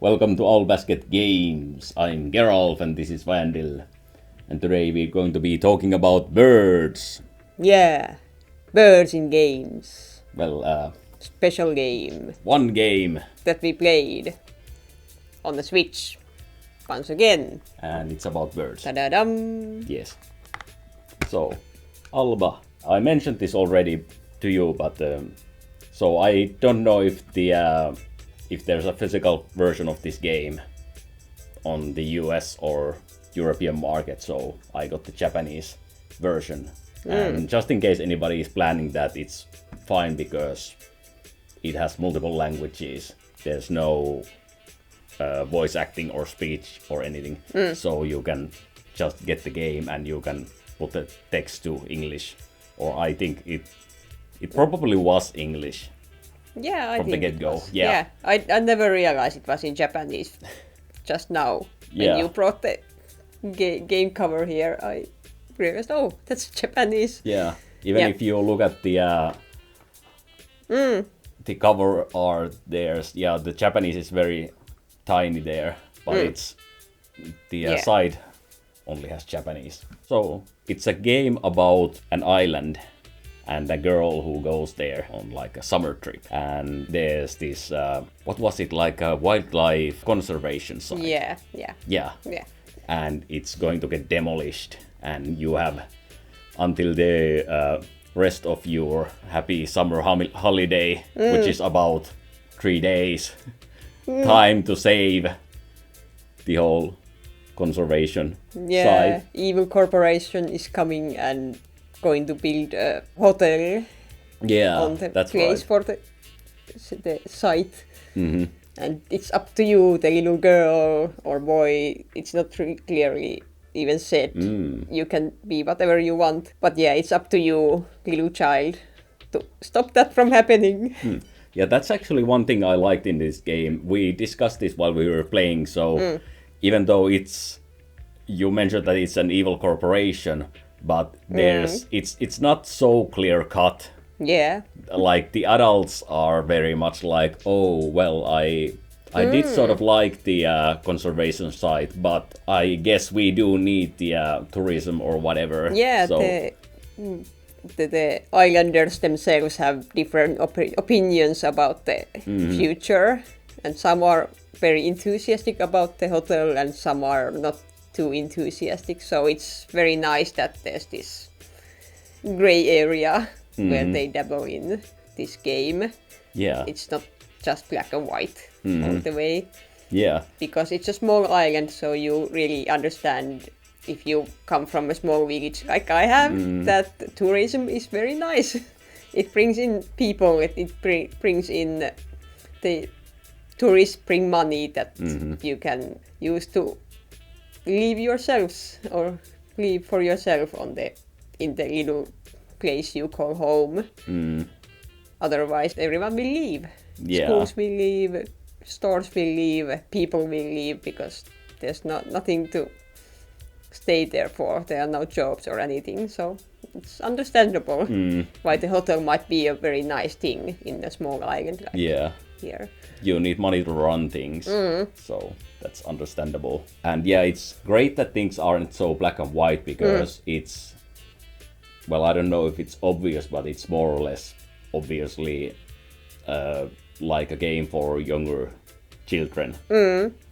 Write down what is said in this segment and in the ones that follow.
Welcome to All Basket Games. I'm Geralf and this is Vandil. And today we're going to be talking about birds. Yeah, birds in games. Well, Special game one game. that we played on the Switch once again. And it's about birds. Ta-da-dum! Yes. So, Alba. I mentioned this already to you, but so I don't know if there's a physical version of this game on the US or European market, so I got the Japanese version. And just in case anybody is planning that, it's fine because it has multiple languages. There's no voice acting or speech or anything, so you can just get the game and you can put the text to English. Or I think it probably was English. Yeah, I From the think get-go, it was. yeah. I never realized it was in Japanese just now. Yeah. When you brought the game cover here, I realized, oh, that's Japanese. Yeah, even Yeah. if you look at the cover art, the Japanese is very tiny there, but it's the side only has Japanese. So it's a game about an island and a girl who goes there on like a summer trip, and there's this what was it, like a wildlife conservation site. Yeah. Yeah. And it's going to get demolished, and you have until the rest of your happy summer holiday, which is about 3 days, time to save the whole conservation Yeah, site. evil corporation is coming and going to build a hotel Yeah, on the that's place right. for the site. And it's up to you, the little girl or boy. It's not clearly even said. You can be whatever you want, but yeah, it's up to you, little child, to stop that from happening. Yeah, that's actually one thing I liked in this game. We discussed this while we were playing, so even though you mentioned that it's an evil corporation, but it's not so clear cut. Yeah, Like the adults are very much like, oh well, I did sort of like the conservation site, but I guess we do need the tourism or whatever. yeah. So, The islanders themselves have different opinions about the future, and some are very enthusiastic about the hotel, and some are not too enthusiastic. So it's very nice that there's this gray area where they dabble in this game. yeah, It's not just black and white all the way, yeah, because it's a small island, so you really understand if you come from a small village like I have, that tourism is very nice. It brings in people, it brings in the tourists bring money that you can use to live yourselves or live for yourself in the little place you call home. Otherwise everyone will leave. Yeah. Schools will leave, stores will leave, people will leave, because there's nothing to stay there for. There are no jobs or anything, so it's understandable why the hotel might be a very nice thing in a small island like yeah. here. You need money to run things, so that's understandable. And yeah, it's great that things aren't so black and white, because it's, well, I don't know if it's obvious, but it's more or less obviously like a game for younger children.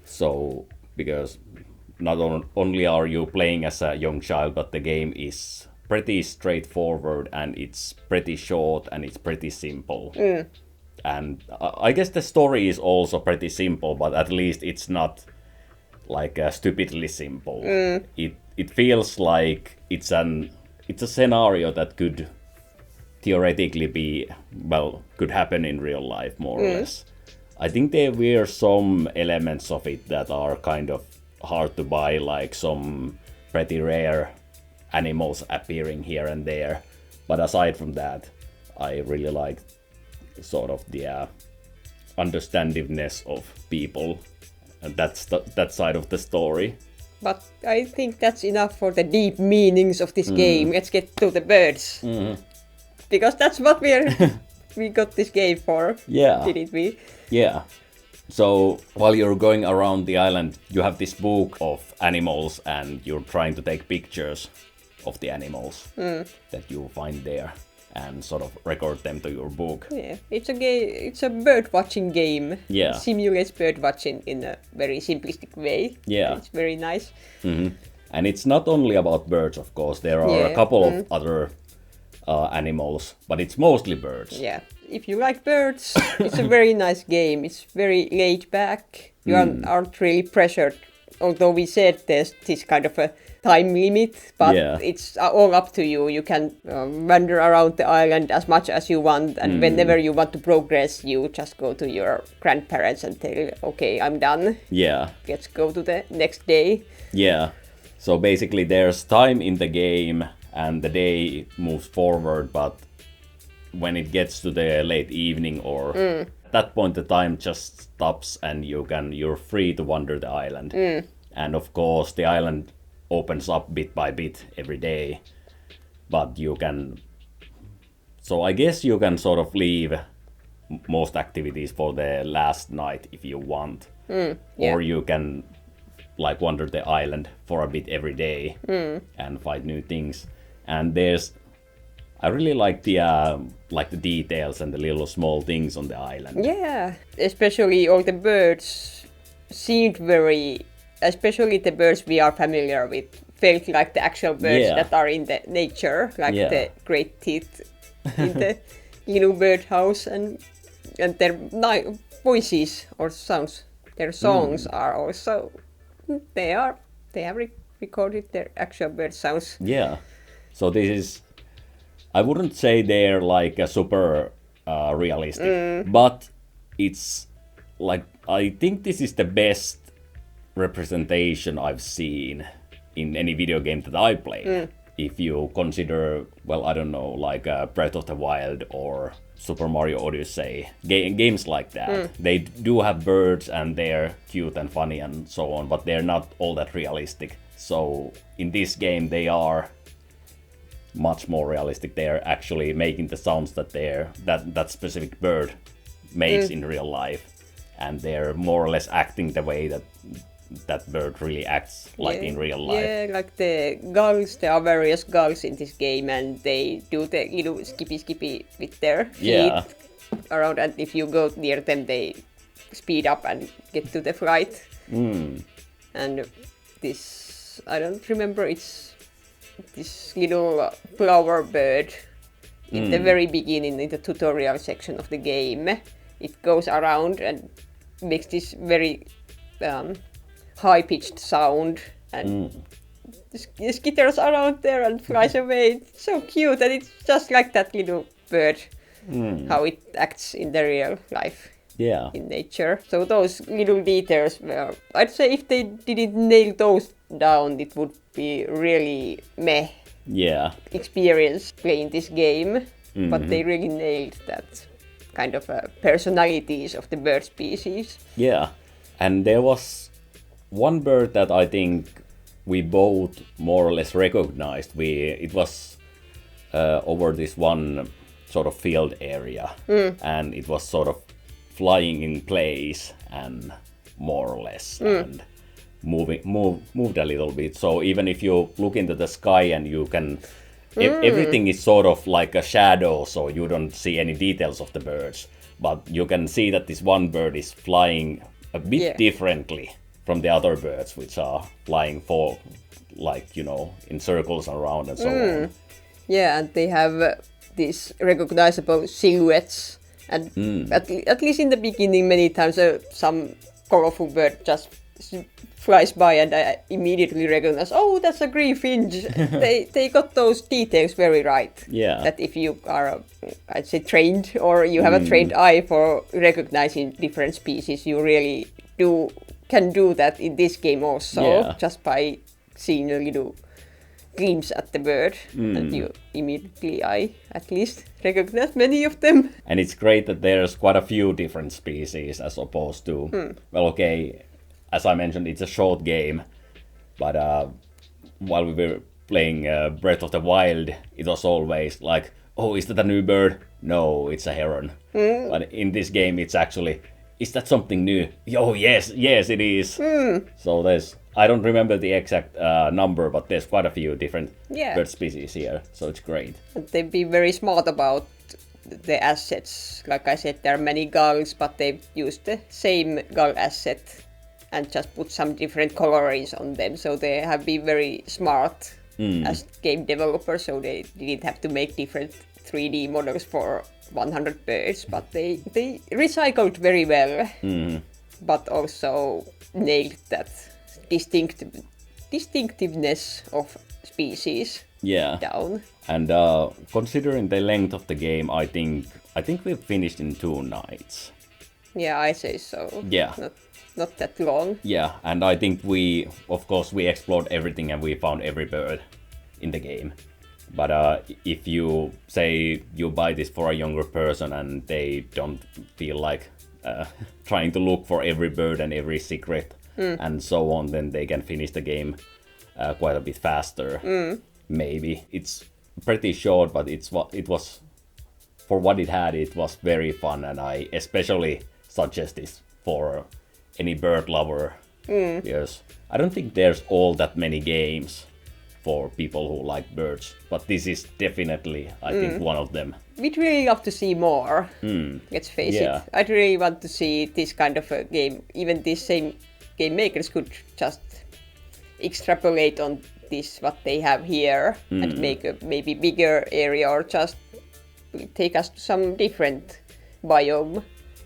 So, because not only are you playing as a young child, but the game is pretty straightforward, and it's pretty short, and it's pretty simple. And I guess the story is also pretty simple, but at least it's not like stupidly simple. It feels like it's a scenario that could theoretically be, well, could happen in real life, more or less. I think there were some elements of it that are kind of hard to buy, like some pretty rare animals appearing here and there. But aside from that, I really like sort of the understandingness of people, and that's that side of the story. But I think that's enough for the deep meanings of this game. Let's get to the birds. Because that's what we got this game for, Yeah. didn't we? Yeah. So while you're going around the island, you have this book of animals and you're trying to take pictures of the animals that you find there and sort of record them to your book. Yeah, it's a game. It's a bird watching game. Yeah. It simulates bird watching in a very simplistic way. Yeah. It's very nice. And it's not only about birds, of course. There are a couple of other animals, but it's mostly birds. Yeah. If you like birds, it's a very nice game. It's very laid back. You aren't really pressured. Although we said there's this kind of a time limit, but it's all up to you. You can wander around the island as much as you want, and whenever you want to progress, you just go to your grandparents and tell, okay, I'm done. Yeah. Let's go to the next day. Yeah. So basically there's time in the game and the day moves forward, but when it gets to the late evening or at that point the time just stops and you're free to wander the island. And of course the island opens up bit by bit every day, but you can, so I guess you can sort of leave most activities for the last night if you want, or you can like wander the island for a bit every day and find new things. And I really like the details and the little small things on the island. Yeah, especially all the birds seemed very, especially the birds we are familiar with, felt like the actual birds that are in the nature, like the great teeth in the little birdhouse, and their voices or sounds, their songs are also, they have recorded their actual bird sounds. Yeah, so this is, I wouldn't say they're like a super realistic, but it's like, I think this is the best representation I've seen in any video game that I played. If you consider, well, I don't know, like Breath of the Wild or Super Mario Odyssey, games like that. They do have birds and they're cute and funny and so on, but they're not all that realistic. So in this game they are much more realistic. They're actually making the sounds that that specific bird makes in real life, and they're more or less acting the way that bird really acts like in real life. Yeah, like the gulls, there are various gulls in this game and they do the little skippy with their feet around, and if you go near them they speed up and get to the flight. And this, I don't remember, it's this little flower bird in the very beginning, in the tutorial section of the game. It goes around and makes this very high-pitched sound and skitters around there and flies away. It's so cute, and it's just like that little bird, how it acts in the real life. Yeah. In nature. So those little details were, I'd say if they didn't nail those down, it would be really meh experience playing this game. But they really nailed that kind of personalities of the bird species. Yeah, and there was one bird that I think we both more or less recognized. It was over this one sort of field area, and it was sort of flying in place and more or less and moved a little bit. So even if you look into the sky and you can everything is sort of like a shadow, so you don't see any details of the birds, but you can see that this one bird is flying a bit differently from the other birds, which are flying for, like, you know, in circles around and so on. Yeah, and they have these recognizable silhouettes. And at least in the beginning, many times some colorful bird just flies by and I immediately recognize, oh, that's a green finch. They got those details very right. Yeah. That if you are, I'd say, trained, or you have a trained eye for recognizing different species, you really can do that in this game also, just by seeing a little glimpse at the bird, and you immediately, I at least recognize many of them. And it's great that there's quite a few different species as opposed to, well, okay, as I mentioned, it's a short game, but while we were playing Breath of the Wild, it was always like, oh, is that a new bird? No, it's a heron. But in this game, it's actually, is that something new? Oh yes, yes it is. So I don't remember the exact number, but there's quite a few different bird species here, so it's great. And they've been very smart about the assets. Like I said, there are many gulls, but they've used the same gull asset and just put some different colorings on them. So they have been very smart as game developers, so they didn't have to make different 3D models for 100 birds, but they recycled very well, but also nailed that distinctiveness of species down. And considering the length of the game, I think we've finished in 2 nights. Yeah, I say so. Yeah. Not that long. Yeah, and I think we explored everything and we found every bird in the game. But if you say you buy this for a younger person and they don't feel like trying to look for every bird and every secret and so on, then they can finish the game quite a bit faster. Maybe it's pretty short, but it was for what it had. It was very fun, and I especially suggest this for any bird lover. Because I don't think there's all that many games for people who like birds, but this is definitely, I think, one of them. We'd really love to see more. Let's face it. I'd really want to see this kind of a game. Even these same game makers could just extrapolate on this, what they have here, and make a maybe bigger area, or just take us to some different biome.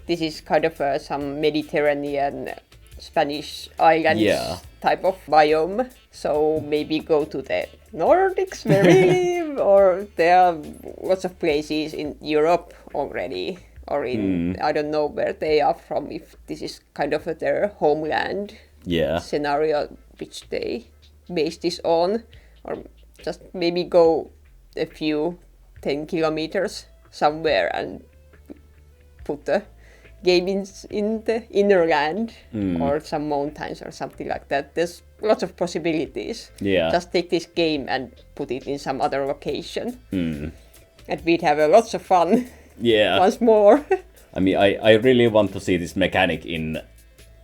This is kind of some Mediterranean Spanish islands type of biome. So maybe go to the Nordics where we live, or there are lots of places in Europe already, or in I don't know where they are from, if this is kind of their homeland scenario which they base this on, or just maybe go a few 10 kilometers somewhere and put the game in the inner land or some mountains or something like that. There's lots of possibilities. Just take this game and put it in some other location, and we'd have lots of fun. Once more. I mean, I really want to see this mechanic in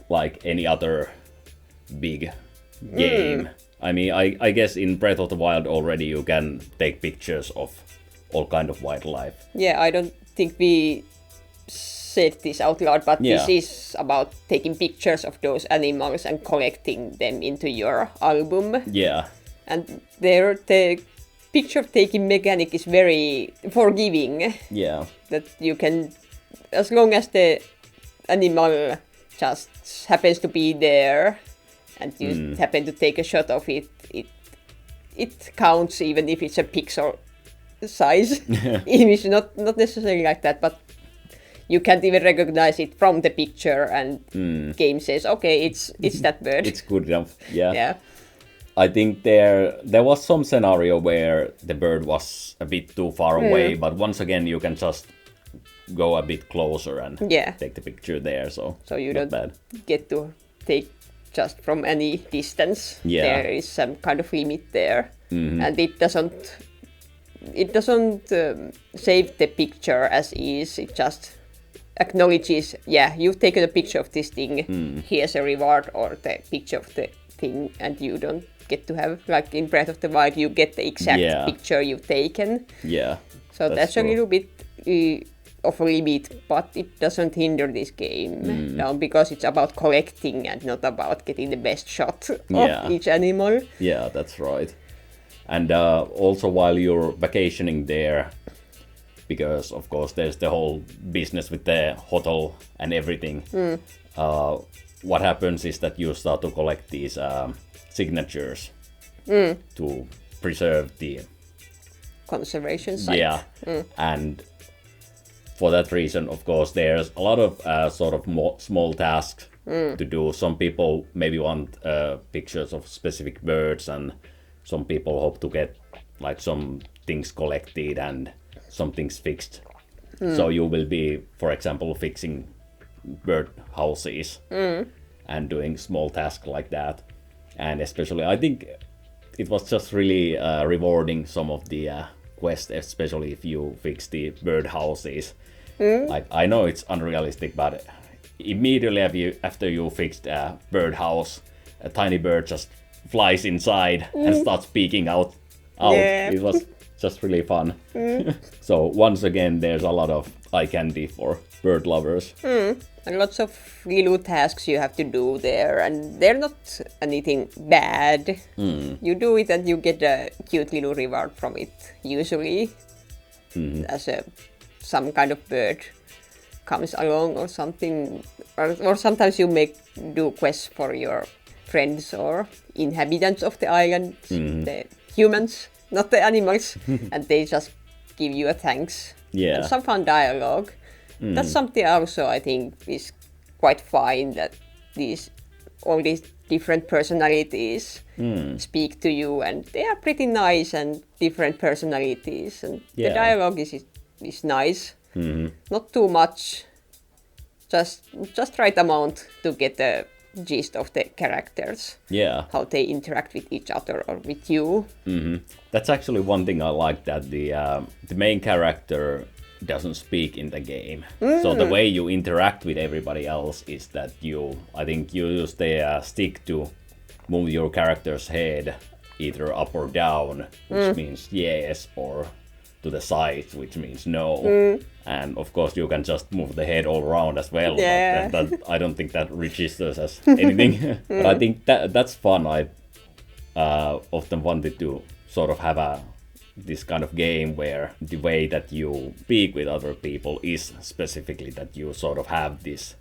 like any other big game. I mean, I guess in Breath of the Wild already you can take pictures of all kind of wildlife. I don't think we said this out loud, but this is about taking pictures of those animals and collecting them into your album. And the picture taking mechanic is very forgiving. That you can, as long as the animal just happens to be there and you happen to take a shot of it, it counts even if it's a pixel size image. Not necessarily like that, but you can't even recognize it from the picture, and game says, okay, it's that bird. It's good enough. I think there was some scenario where the bird was a bit too far away, but once again you can just go a bit closer and take the picture there. So you don't get to take just from any distance. There is some kind of limit there, and it doesn't save the picture as is. It just acknowledges, you've taken a picture of this thing, here's a reward, or the picture of the thing, and you don't get to have, like in Breath of the Wild, you get the exact picture you've taken. So that's a little bit of a limit, but it doesn't hinder this game down, because it's about collecting and not about getting the best shot of each animal. That's right. And also while you're vacationing there, because of course there's the whole business with the hotel and everything, what happens is that you start to collect these signatures to preserve the conservation site. And for that reason, of course, there's a lot of sort of small tasks to do. Some people maybe want pictures of specific birds, and some people hope to get like some things collected and some things fixed. So you will be, for example, fixing bird houses and doing small tasks like that. And especially, I think it was just really rewarding, some of the quests, especially if you fix the bird houses. Like, I know it's unrealistic, but immediately after you fixed a birdhouse, a tiny bird just flies inside and starts peeking out. Yeah. It was just really fun. So once again, there's a lot of eye candy for bird lovers. And lots of little tasks you have to do there, and they're not anything bad. You do it and you get a cute little reward from it, usually, as some kind of bird comes along or something. Or sometimes you do quests for your friends or inhabitants of the island, the humans, not the animals, and they just give you a thanks. Yeah. And some fun dialogue. That's something also I think is quite fine, that all these different personalities speak to you, and they are pretty nice and different personalities, and the dialogue is nice. Not too much, just right amount to get the gist of the characters. Yeah. How they interact with each other or with you. That's actually one thing I like, that the main character doesn't speak in the game. So the way you interact with everybody else is that I think you use the stick to move your character's head either up or down, which means yes, or to the side, which means no. And of course you can just move the head all around as well. Yeah. But I don't think that registers as anything. But I think that's fun. I often wanted to sort of have this kind of game where the way that you speak with other people is specifically that you sort of have this.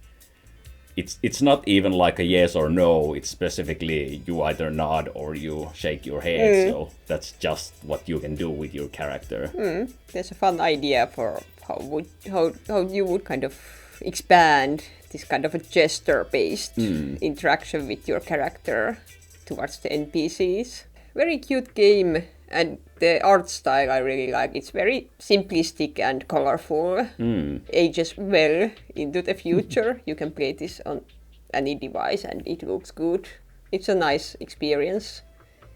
It's not even like a yes or no. It's specifically you either nod or you shake your head. So that's just what you can do with your character. There's a fun idea for how you would kind of expand this kind of a gesture-based interaction with your character towards the NPCs. Very cute game, and the art style I really like. It's very simplistic and colorful. Ages well into the future. You can play this on any device and it looks good. It's a nice experience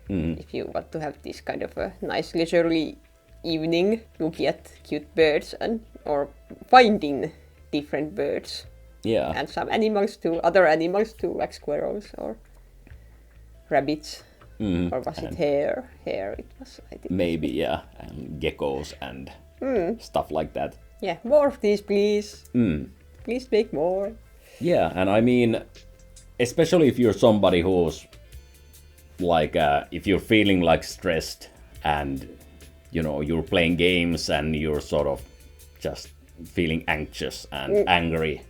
if you want to have this kind of a nice leisurely evening looking at cute birds or finding different birds. Yeah. And some animals too, other animals too, like squirrels or rabbits. Or was it hare? Hare it was, I think. Maybe, yeah. And geckos and stuff like that. Yeah, more of these, please. Please make more. Yeah, and I mean, especially if you're somebody who's like, if you're feeling like stressed and, you're playing games and you're sort of just feeling anxious and angry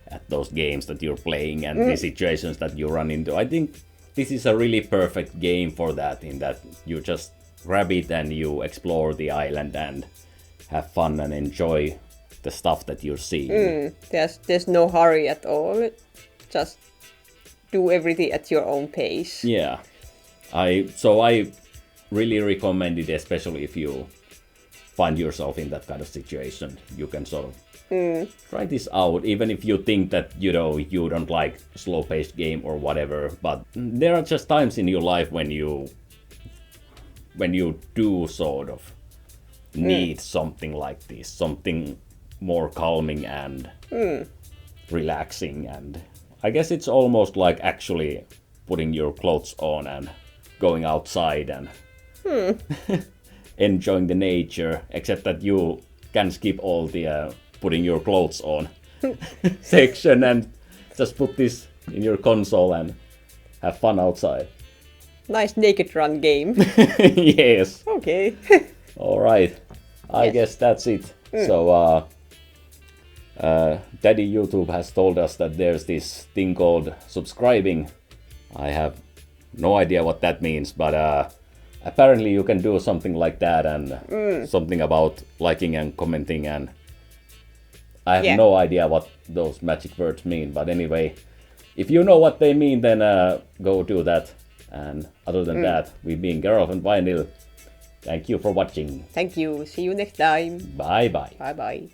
at those games that you're playing and the situations that you run into, I think this is a really perfect game for that, in that you just grab it and you explore the island and have fun and enjoy the stuff that you're seeing. There's no hurry at all. Just do everything at your own pace. Yeah. I really recommend it, especially if you find yourself in that kind of situation. You can sort of try this out, even if you think that you don't like slow-paced game or whatever. But there are just times in your life when you do sort of need something like this, something more calming and relaxing. And I guess it's almost like actually putting your clothes on and going outside and enjoying the nature, except that you can skip all the putting your clothes on section and just put this in your console and have fun outside. Nice naked run game. Yes. Okay. All right. I guess that's it. So Daddy YouTube has told us that there's this thing called subscribing. I have no idea what that means, but apparently you can do something like that, and something about liking and commenting, and I have no idea what those magic words mean. But anyway, if you know what they mean, then go do that. And other than that, we've been Geralt and Vinyl. Thank you for watching. Thank you. See you next time. Bye bye. Bye bye.